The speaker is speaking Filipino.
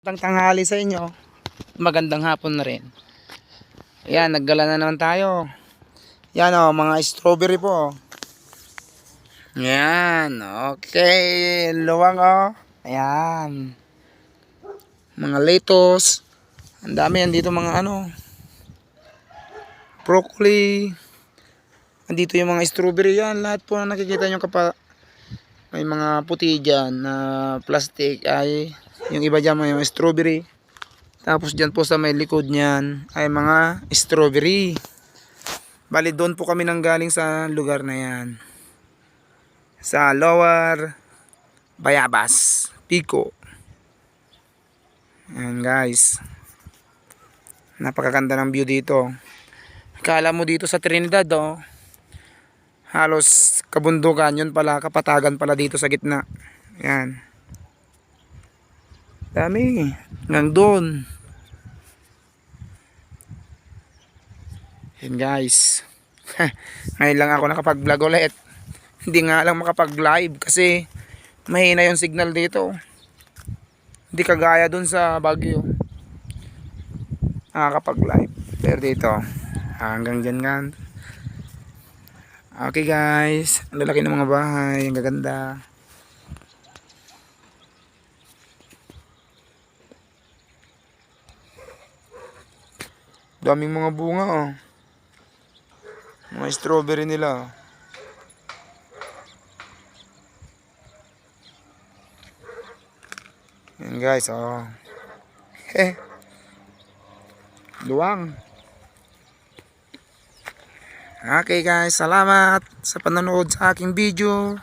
Tanghali sa inyo. Magandang hapon na rin. Ayan, naggala na naman tayo. Yan o, mga strawberry po. Ayan, okay. Luwang o. Ayan. Mga lettuce. Ang dami yan dito mga broccoli. Andito yung mga strawberry yan. Lahat po na nakikita nyo kapag may mga puti dyan na plastic ay yung iba dyan may mga strawberry. Tapos dyan po sa may likod niyan ay mga strawberry. Bali doon po kami nanggaling sa lugar na yan. Sa Lower Bayabas, Pico. Ayan guys. Napakaganda ng view dito. Akala mo dito sa Trinidad halos kabundukan, yun pala kapatagan pala dito sa gitna. Ayan. Dami. Hanggang doon. Yan guys. Ngayon lang ako nakapag-vlog ulit. Hindi nga lang makapag-live kasi mahina yung signal dito. Hindi kagaya dun sa Baguio. Nakakapag-live. Pero dito, hanggang dyan nga. Okay guys. Ang lalaki ng mga bahay. Ang gaganda. Daming mga bunga mga strawberry nila. Yan guys luwang. Okay guys, salamat sa panonood sa aking video.